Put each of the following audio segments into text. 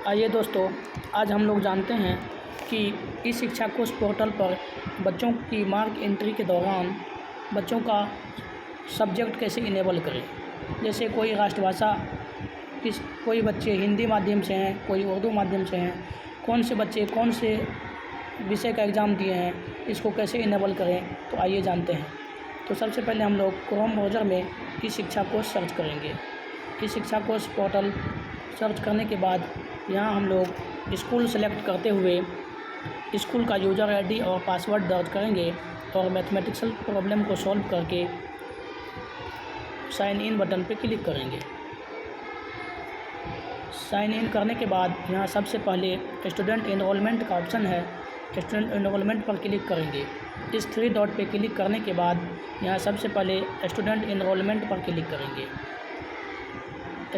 आइए दोस्तों, आज हम लोग जानते हैं कि ई शिक्षा कोश पोर्टल पर बच्चों की मार्क एंट्री के दौरान बच्चों का सब्जेक्ट कैसे इनेबल करें। जैसे कोई राष्ट्रभाषा कोई बच्चे हिंदी माध्यम से हैं, कोई उर्दू माध्यम से हैं, कौन से बच्चे कौन से विषय का एग्ज़ाम दिए हैं, इसको कैसे इनेबल करें। तो आइए जानते हैं। तो सबसे पहले हम लोग क्रोम ब्राउज़र में ई शिक्षा कोश सर्च करेंगे। ई शिक्षा कोश पोर्टल सर्च करने के बाद यहाँ हम लोग स्कूल सेलेक्ट करते हुए स्कूल का यूज़र आईडी और पासवर्ड दर्ज करेंगे और मैथमेटिक्सल प्रॉब्लम को सॉल्व करके साइन इन बटन पर क्लिक करेंगे। साइन इन करने के बाद यहाँ सबसे पहले स्टूडेंट एनरोलमेंट का ऑप्शन है, स्टूडेंट एनरोलमेंट पर क्लिक करेंगे। इस 3 डॉट पे क्लिक करने के बाद यहाँ सबसे पहले स्टूडेंट एनरोलमेंट पर क्लिक करेंगे।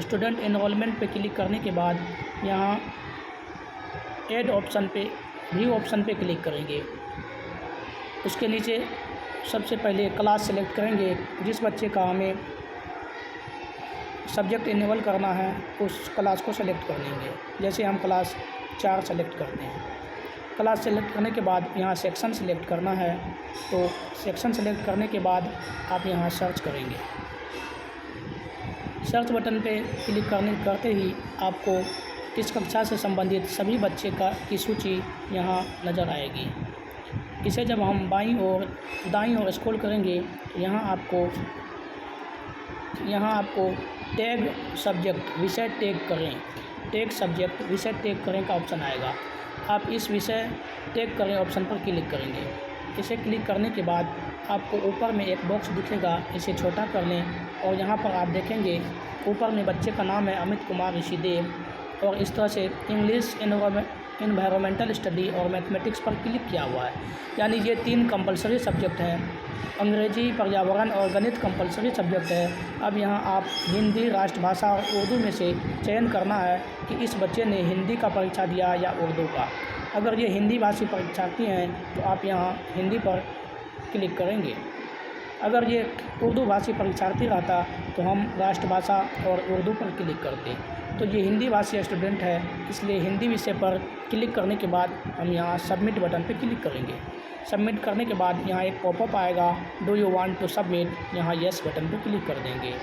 स्टूडेंट एनरोलमेंट पे क्लिक करने के बाद यहाँ ऐड ऑप्शन पे व्यू ऑप्शन पे क्लिक करेंगे। उसके नीचे सबसे पहले क्लास सेलेक्ट करेंगे। जिस बच्चे का हमें सब्जेक्ट इनेबल करना है उस क्लास को सेलेक्ट कर लेंगे। जैसे हम क्लास 4 सेलेक्ट करते हैं। क्लास सेलेक्ट करने के बाद यहाँ सेक्शन सेलेक्ट करना है, तो सेक्शन सेलेक्ट करने के बाद आप यहाँ सर्च करेंगे। सर्च बटन पे क्लिक करते ही आपको इस कक्षा से संबंधित सभी बच्चे की सूची यहाँ नज़र आएगी। इसे जब हम दाईं ओर स्क्रॉल करेंगे तो यहाँ आपको टैग सब्जेक्ट विषय टैग करें, टैग सब्जेक्ट विषय टैग करें का ऑप्शन आएगा। आप इस विषय टैग करें ऑप्शन पर क्लिक करेंगे। इसे क्लिक करने के बाद आपको ऊपर में एक बॉक्स दिखेगा, इसे छोटा कर लें और यहाँ पर आप देखेंगे ऊपर में बच्चे का नाम है अमित कुमार ऋषिदेव और इस तरह से इंग्लिश एनवायरमेंटल स्टडी और मैथमेटिक्स पर क्लिक किया हुआ है। यानी ये 3 कंपलसरी सब्जेक्ट हैं। अंग्रेजी, पर्यावरण और गणित कंपलसरी सब्जेक्ट है। अब यहाँ आप हिंदी, राष्ट्रभाषा और उर्दू में से चयन करना है कि इस बच्चे ने हिंदी का परीक्षा दिया या उर्दू का। अगर ये हिंदी भाषी परीक्षार्थी हैं तो आप यहाँ हिंदी पर क्लिक करेंगे। अगर ये उर्दू भाषी परीक्षार्थी रहता तो हम राष्ट्रभाषा और उर्दू पर क्लिक करते। तो ये हिंदी भाषी स्टूडेंट है, इसलिए हिंदी विषय पर क्लिक करने के बाद हम यहाँ सबमिट बटन पर क्लिक करेंगे। सबमिट करने के बाद यहाँ एक पॉपअप आएगा, do you want to submit. यहाँ येस बटन पर क्लिक कर देंगे।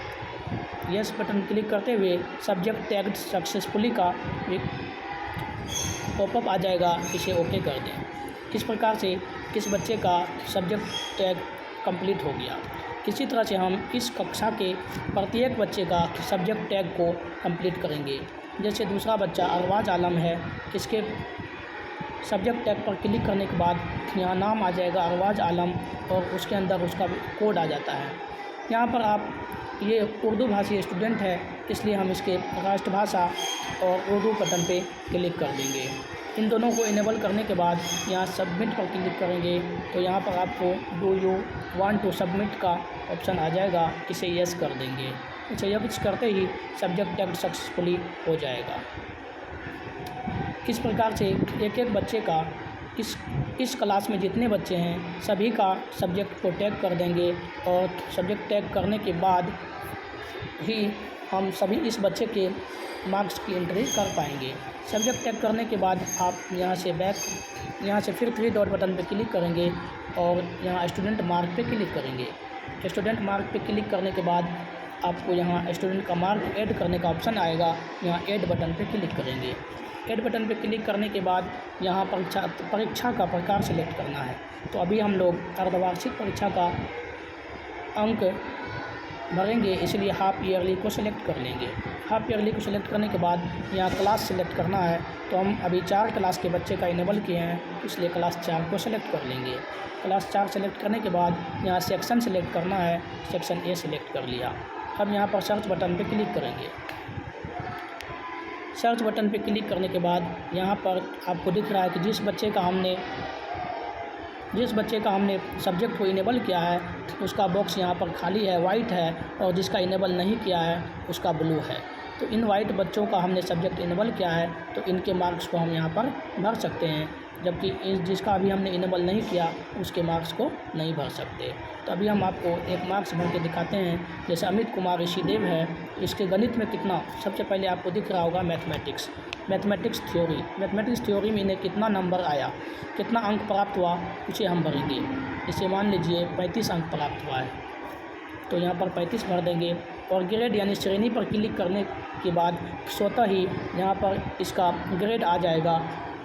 येस बटन क्लिक करते हुए सब्जेक्ट टैग्ड सक्सेसफुली का एक पॉपअप आ जाएगा, इसे ओके कर दें। इस प्रकार से इस बच्चे का सब्जेक्ट टैग कंप्लीट हो गया। इसी तरह से हम इस कक्षा के प्रत्येक बच्चे का सब्जेक्ट टैग को कंप्लीट करेंगे। जैसे दूसरा बच्चा अरवाज आलम है, इसके सब्जेक्ट टैग पर क्लिक करने के बाद यहाँ नाम आ जाएगा अरवाज आलम और उसके अंदर उसका कोड आ जाता है। यहाँ पर ये उर्दू भाषी स्टूडेंट है, इसलिए हम इसके राष्ट्रभाषा और उर्दू बटन पे क्लिक कर देंगे। इन दोनों को इनेबल करने के बाद यहाँ सबमिट पर क्लिक करेंगे तो यहाँ पर आपको do you want to submit का ऑप्शन आ जाएगा, इसे यस कर देंगे। इसे यस करते ही सब्जेक्ट टैग सक्सेसफुली हो जाएगा। इस प्रकार से एक बच्चे का इस क्लास में जितने बच्चे हैं सभी का सब्जेक्ट को टैग कर देंगे और सब्जेक्ट टैग करने के बाद ही हम सभी इस बच्चे के मार्क्स की एंट्री कर पाएंगे। सब्जेक्ट टैग करने के बाद आप यहाँ से फिर 3 डॉट बटन पर क्लिक करेंगे और यहाँ स्टूडेंट मार्क पे क्लिक करेंगे। स्टूडेंट मार्क पे क्लिक करने के बाद आपको यहाँ स्टूडेंट का मार्क ऐड करने का ऑप्शन आएगा, यहाँ ऐड बटन पे क्लिक करेंगे। ऐड बटन पे क्लिक करने के बाद यहाँ परीक्षा का प्रकार सेलेक्ट करना है। तो अभी हम लोग अर्धवार्षिक परीक्षा का अंक भरेंगे, इसलिए हाफ ईयरली को सिलेक्ट कर लेंगे। हाफ ईयरली को सिलेक्ट करने के बाद यहाँ क्लास सेलेक्ट करना है। तो हम अभी 4 क्लास के बच्चे का इनेबल किए हैं, इसलिए क्लास 4 को सिलेक्ट कर लेंगे। क्लास 4 सेलेक्ट करने के बाद यहाँ सेक्शन सेलेक्ट करना है, सेक्शन ए सिलेक्ट कर लिया। अब यहाँ पर सर्च बटन पर क्लिक करेंगे। सर्च बटन पर क्लिक करने के बाद यहाँ पर आपको दिख रहा है कि जिस बच्चे का हमने सब्जेक्ट को इनेबल किया है उसका बॉक्स यहाँ पर खाली है, वाइट है, और जिसका इनेबल नहीं किया है उसका ब्लू है। तो इन वाइट बच्चों का हमने सब्जेक्ट इनेबल किया है तो इनके मार्क्स को हम यहाँ पर भर सकते हैं। जबकि जिसका अभी हमने इनेबल नहीं किया उसके मार्क्स को नहीं भर सकते। तो अभी हम आपको एक मार्क्स भर के दिखाते हैं। जैसे अमित कुमार ऋषिदेव है, इसके गणित में कितना, सबसे पहले आपको दिख रहा होगा मैथमेटिक्स थ्योरी में इन्हें कितना नंबर आया, कितना अंक प्राप्त हुआ, उसे हम भरेंगे। इसे मान लीजिए 35 अंक प्राप्त हुआ है, तो यहाँ पर 35 भर देंगे और ग्रेड यानी श्रेणी पर क्लिक करने के बाद स्वतः ही यहाँ पर इसका ग्रेड आ जाएगा।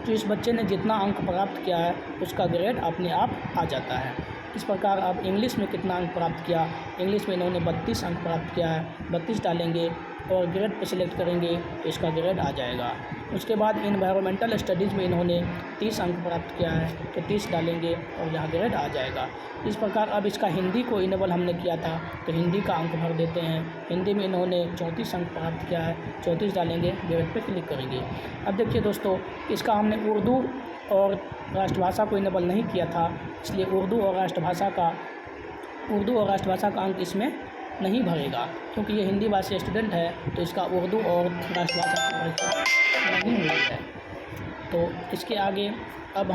तो इस बच्चे ने जितना अंक प्राप्त किया है उसका ग्रेड अपने आप आ जाता है। इस प्रकार अब इंग्लिश में कितना अंक प्राप्त किया, इंग्लिश में इन्होंने 32 अंक प्राप्त किया है, 32 डालेंगे और ग्रेड पर सिलेक्ट करेंगे तो इसका ग्रेड आ जाएगा। उसके बाद इन्वायरमेंटल स्टडीज़ में इन्होंने 30 अंक प्राप्त किया है तो 30 डालेंगे और यहाँ ग्रेड आ जाएगा। इस प्रकार अब इसका हिंदी को इनेबल हमने किया था तो हिंदी का अंक भर देते हैं। हिंदी में इन्होंने 34 अंक प्राप्त किया है, 34 डालेंगे, ग्रेड पे क्लिक करेंगे। अब देखिए दोस्तों, इसका हमने उर्दू और राष्ट्रभाषा को इनेबल नहीं किया था, इसलिए उर्दू और राष्ट्रभाषा का अंक इसमें नहीं भरेगा, क्योंकि ये हिंदी भाषी स्टूडेंट है तो इसका उर्दू और राष्ट्रभाषा का परीक्षा नहीं हुई है। तो इसके आगे अब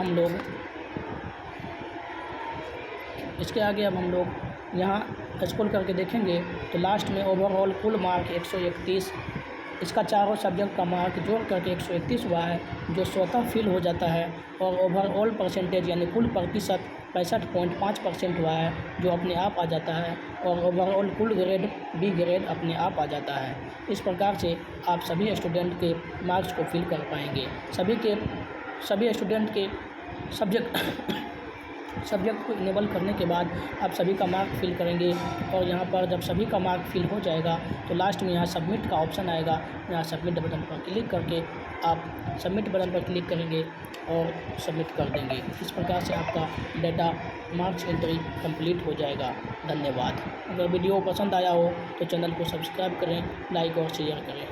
हम लोग यहाँ स्क्रॉल करके देखेंगे तो लास्ट में ओवरऑल कुल मार्क 131, इसका चारों सब्जेक्ट का मार्क जोड़ करके 131 हुआ है, जो स्वतः फिल हो जाता है। और ओवरऑल परसेंटेज यानी कुल प्रतिशत 65.5% हुआ है, जो अपने आप आ जाता है। और ओवरऑल कुल ग्रेड बी ग्रेड अपने आप आ जाता है। इस प्रकार से आप सभी स्टूडेंट के मार्क्स को फिल कर पाएंगे। सभी स्टूडेंट के सब्जेक्ट को इनेबल करने के बाद आप सभी का मार्क फिल करेंगे और यहाँ पर जब सभी का मार्क फिल हो जाएगा तो लास्ट में यहाँ सबमिट का ऑप्शन आएगा। यहाँ सबमिट बटन पर क्लिक करके आप सबमिट बटन पर क्लिक करेंगे और सबमिट कर देंगे। इस प्रकार से आपका डेटा मार्क्स एंट्री कंप्लीट हो जाएगा। धन्यवाद। अगर वीडियो पसंद आया हो तो चैनल को सब्सक्राइब करें, लाइक और शेयर करें।